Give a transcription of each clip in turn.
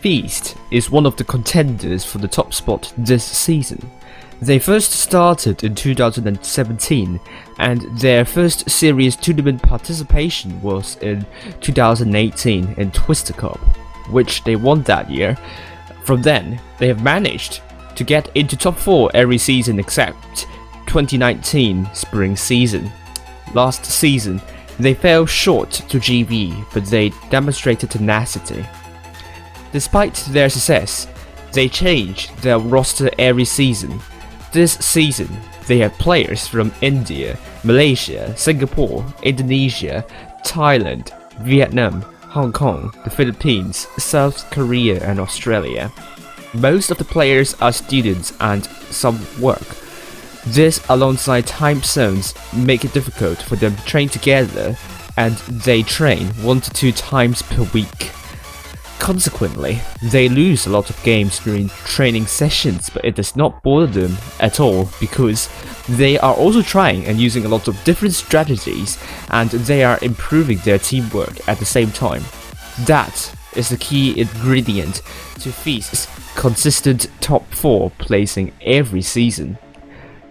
Feast is one of the contenders for the top spot this season. They first started in 2017 and their first series tournament participation was in 2018 in Twister Cup, which they won that year. From then, they have managed to get into top 4 every season except 2019 spring season. Last season, they fell short to GV, but they demonstrated tenacity. Despite their success, they change their roster every season. This season, they have players from India, Malaysia, Singapore, Indonesia, Thailand, Vietnam, Hong Kong, the Philippines, South Korea and Australia. Most of the players are students and some work. This alongside time zones make it difficult for them to train together, and they train 1 to 2 times per week. Consequently, they lose a lot of games during training sessions, but it does not bother them at all because they are also trying and using a lot of different strategies, and they are improving their teamwork at the same time. That is the key ingredient to Feast's consistent top 4 placing every season.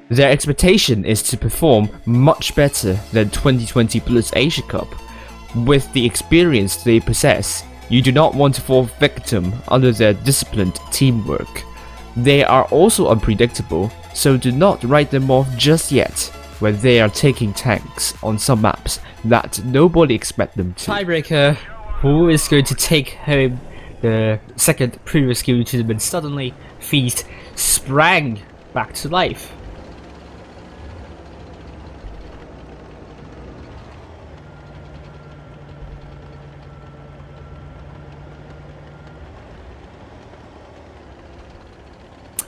Their expectation is to perform much better than 2020 Blitz Asia Cup. With the experience they possess, you do not want to fall victim under their disciplined teamwork. They are also unpredictable, so do not write them off just yet when they are taking tanks on some maps that nobody expect them to. Tiebreaker, who is going to take home the second previous skill tournament? Suddenly, Feast sprang back to life.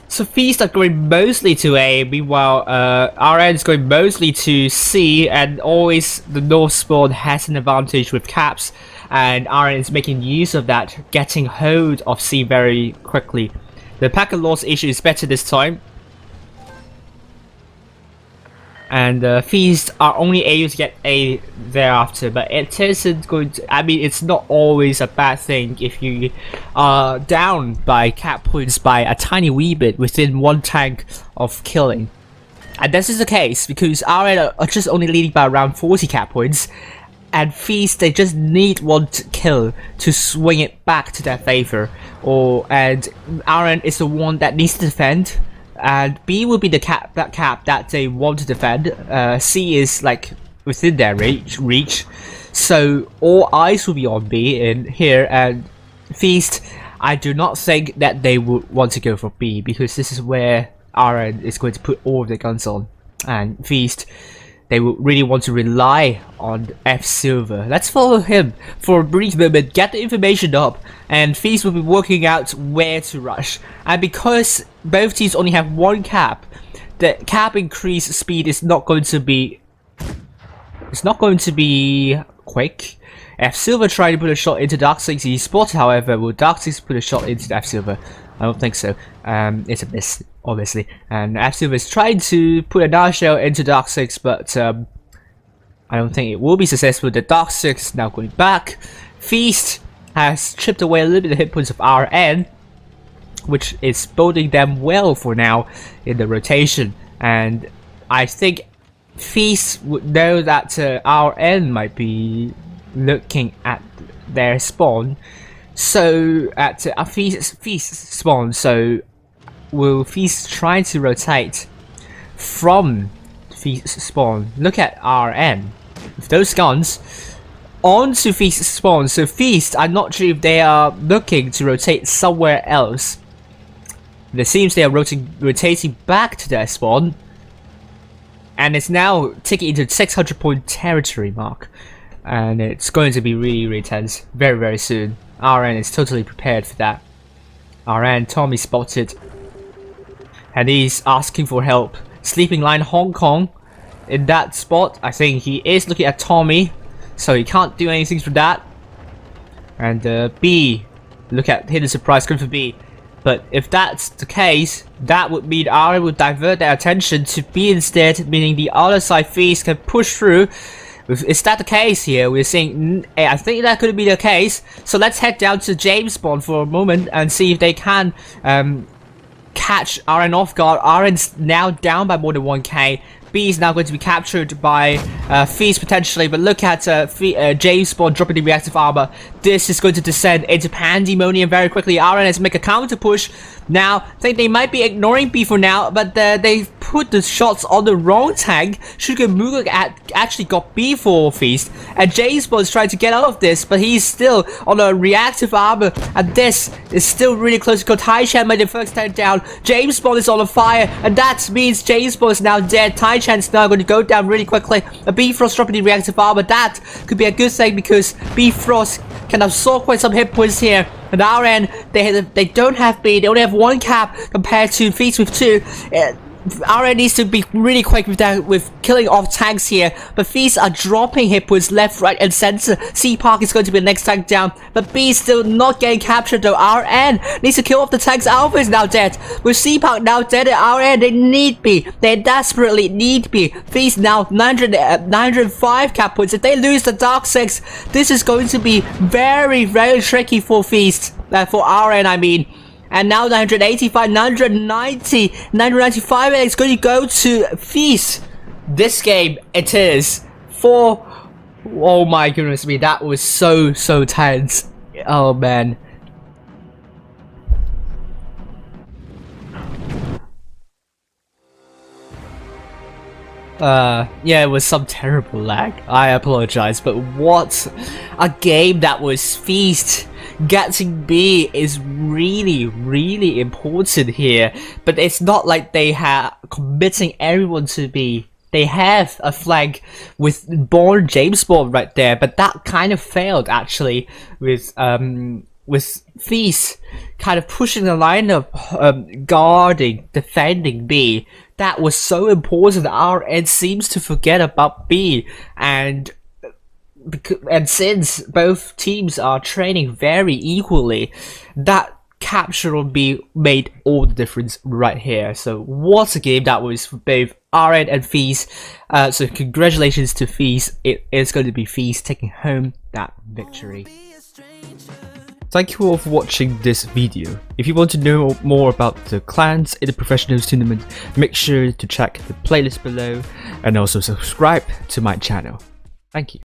So Feast are going mostly to A, meanwhile RN is going mostly to C, and always the North spawn has an advantage with caps, and RN is making use of that, getting hold of C very quickly. The packet loss issue is better this time, and Feast are only able to get A thereafter, but it isn't going to, I mean, it's not always a bad thing if you are down by cap points by a tiny wee bit within 1 tank of killing. And this is the case because RN are just only leading by around 40 cap points, and Feast, they just need 1 kill to swing it back to their favor, and RN is the one that needs to defend. And B will be the cap that they want to defend. C is like within their reach. So all eyes will be on B in here, and Feast, I do not think that they would want to go for B because this is where RN is going to put all of their guns on. And Feast, they will really want to rely on F Silver. Let's follow him for a brief moment, get the information up, and Feast will be working out where to rush. And because both teams only have 1 cap, the cap increase speed is not going to be quick. F Silver tried to put a shot into Dark Six. He spotted, however, will Dark Six put a shot into F Silver? I don't think so. It's a miss, obviously. And F Silver is trying to put another shell into Dark Six, but I don't think it will be successful. The Dark Six now going back. Feast has chipped away a little bit of the hit points of RN, which is boding them well for now in the rotation. And I think Feast would know that RN might be looking at their spawn. So at Feast spawn, so will Feast try to rotate from Feast spawn? Look at RN with those guns onto Feast spawn. So Feast, I'm not sure if they are looking to rotate somewhere else. It seems they are rotating back to their spawn, and it's now taking into 600 point territory mark, and it's going to be really tense very soon. RN is totally prepared for that. RN, Tommy spotted, and he's asking for help. Sleeping Line Hong Kong in that spot. I think he is looking at Tommy, so he can't do anything for that. And B, look at hidden surprise coming for B. But if that's the case, that would mean RN would divert their attention to B instead, meaning the other side Feast can push through Is that the case here? We're seeing, I think that could be the case. So let's head down to James Bond for a moment and see if they can catch RN off guard. RN's now down by more than 1k. B is now going to be captured by Feast potentially, but look at James Bond dropping the reactive armor. This is going to descend into pandemonium very quickly. RN has to make a counter push. Now, I think they might be ignoring B for now, but they put the shots on the wrong tank. Shugemura actually got B for Feast, and James Bond is trying to get out of this, but he's still on a reactive armor, and this is still really close to go. Tai-Chan made the first tank down. James Bond is on fire, and that means James Bond is now dead. Tai-Chan's now going to go down really quickly. A Bifrost dropping the reactive armor. That could be a good thing because Bifrost can absorb quite some hit points here. And RN, they don't have B, they only have 1 cap compared to Feast with 2. RN needs to be really quick with killing off tanks here, but Feast are dropping hit points left, right, and center. C Park is going to be the next tank down, but B is still not getting captured though. RN needs to kill off the tanks. Alpha is now dead. With C Park now dead at RN, they need B. They desperately need B. Feast now 905 cap points. If they lose the Dark 6, this is going to be very, very tricky for Feast. For RN, I mean. And now 985, 990, 995, and it's going to go to Feast. This game, it is for... Oh my goodness me, that was so tense. Oh man. Yeah, it was some terrible lag. I apologize, but what a game that was. Feast. Getting B is really important here, but it's not like they are committing everyone to B. They have a flag with Born James Bond right there, but that kind of failed actually with Feast kind of pushing the lineup, guarding, defending B. That was so important. RN seems to forget about B, and since both teams are training very equally, that capture on B made all the difference right here. So what a game that was for both RN and Feast. So congratulations to Feast. It is going to be Feast taking home that victory. Thank you all for watching this video. If you want to know more about the clans in the Professionals tournament, make sure to check the playlist below and also subscribe to my channel. Thank you.